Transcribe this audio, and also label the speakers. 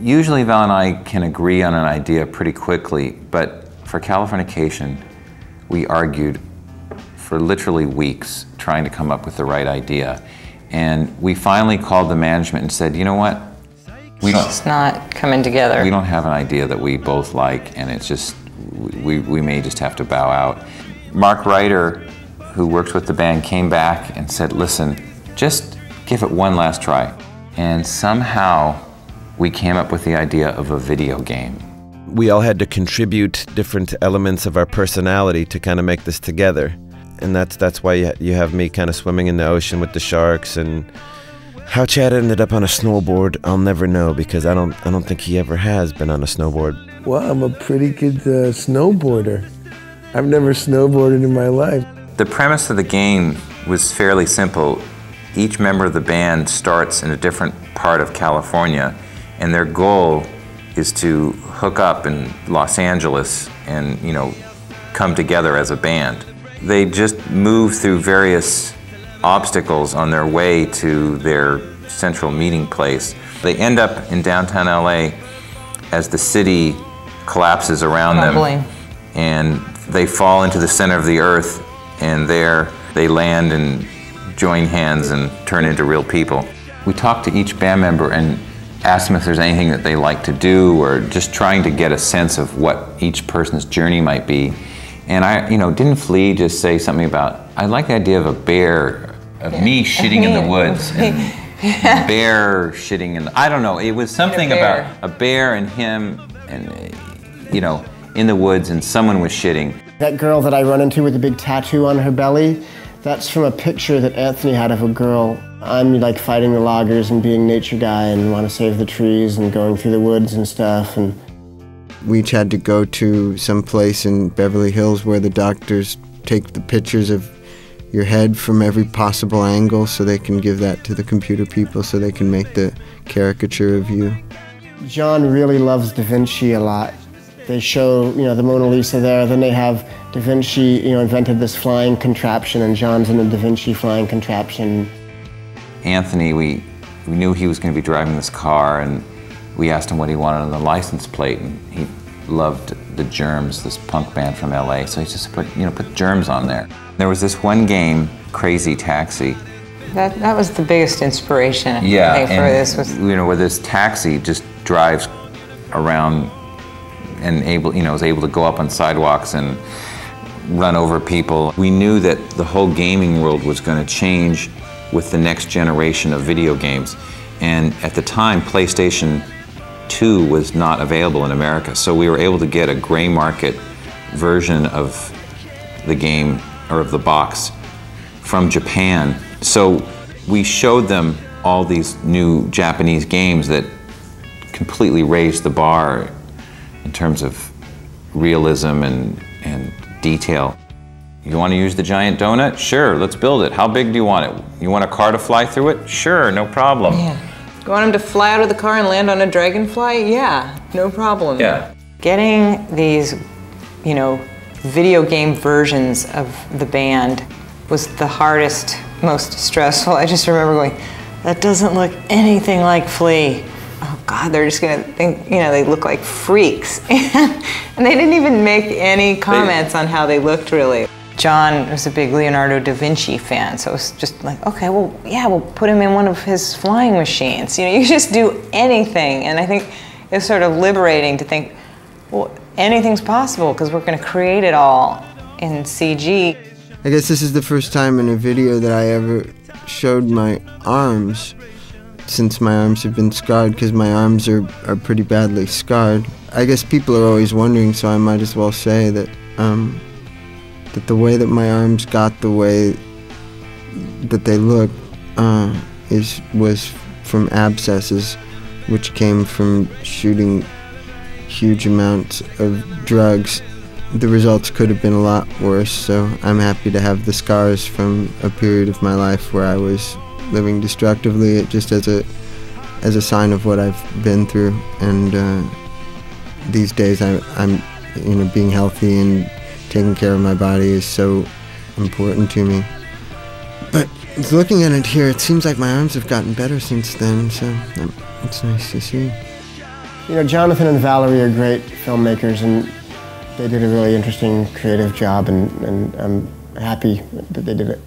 Speaker 1: Usually Val and I can agree on an idea pretty quickly, but for Californication, we argued for literally weeks trying to come up with the right idea. And we finally called the management and said, you know what?
Speaker 2: It's not coming together.
Speaker 1: We don't have an idea that we both like, and it's just, we may just have to bow out. Mark Ryder, who works with the band, came back and said, listen, just give it one last try. And somehow we came up with the idea of a video game.
Speaker 3: We all had to contribute different elements of our personality to kind of make this together. And that's why you have me kind of swimming in the ocean with the sharks, and how Chad ended up on a snowboard, I'll never know, because I don't think he ever has been on a snowboard.
Speaker 4: Well, I'm a pretty good snowboarder. I've never snowboarded in my life.
Speaker 1: The premise of the game was fairly simple. Each member of the band starts in a different part of California, and their goal is to hook up in Los Angeles and, you know, come together as a band. They just move through various obstacles on their way to their central meeting place. They end up in downtown LA as the city collapses around them, and they fall into the center of the earth, and there they land and join hands and turn into real people. We talked to each band member and asked them if there's anything that they like to do, or just trying to get a sense of what each person's journey might be. And didn't Flea just say something about, I like the idea of a bear, of me shitting in the woods, and bear shitting in the, I don't know, it was something about a bear and him, and in the woods, and someone was shitting.
Speaker 5: That girl that I run into with a big tattoo on her belly, that's from a picture that Anthony had of a girl. I'm like fighting the loggers and being nature guy and want to save the trees and going through the woods and stuff. And
Speaker 6: we each had to go to some place in Beverly Hills where the doctors take the pictures of your head from every possible angle so they can give that to the computer people so they can make the caricature of you.
Speaker 5: John really loves Da Vinci a lot. They show, the Mona Lisa there, then they have Da Vinci, invented this flying contraption, and John's in the Da Vinci flying contraption.
Speaker 1: Anthony, we knew he was going to be driving this car, and we asked him what he wanted on the license plate, and he loved the Germs, this punk band from LA, so he just put Germs on there. There was this one game, Crazy Taxi.
Speaker 2: That was the biggest inspiration, I think, for this.
Speaker 1: Where this taxi just drives around and is able to go up on sidewalks and run over people. We knew that the whole gaming world was going to change with the next generation of video games. And at the time, PlayStation 2 was not available in America, so we were able to get a gray market version of the game, or of the box, from Japan. So we showed them all these new Japanese games that completely raised the bar in terms of realism and detail. You want to use the giant donut? Sure, let's build it. How big do you want it? You want a car to fly through it? Sure, no problem.
Speaker 2: Yeah. You want him to fly out of the car and land on a dragonfly? Yeah, no problem.
Speaker 1: Yeah.
Speaker 2: Getting these, video game versions of the band was the hardest, most stressful. I just remember going, that doesn't look anything like Flea. Oh God, they're just gonna think, they look like freaks. And they didn't even make any comments on how they looked, really. John was a big Leonardo da Vinci fan, so it was just like, okay, well, yeah, we'll put him in one of his flying machines. You just do anything. And I think it's sort of liberating to think, well, anything's possible because we're gonna create it all in CG.
Speaker 6: I guess this is the first time in a video that I ever showed my arms, since my arms have been scarred, because my arms are pretty badly scarred. I guess people are always wondering, so I might as well say that that the way that my arms got the way that they look was from abscesses, which came from shooting huge amounts of drugs. The results could have been a lot worse, so I'm happy to have the scars from a period of my life where I was living destructively, just as a sign of what I've been through. And these days I'm being healthy and taking care of my body is so important to me. But looking at it here, it seems like my arms have gotten better since then, so it's nice to see.
Speaker 5: You know, Jonathan and Valerie are great filmmakers, and they did a really interesting creative job, and I'm happy that they did it.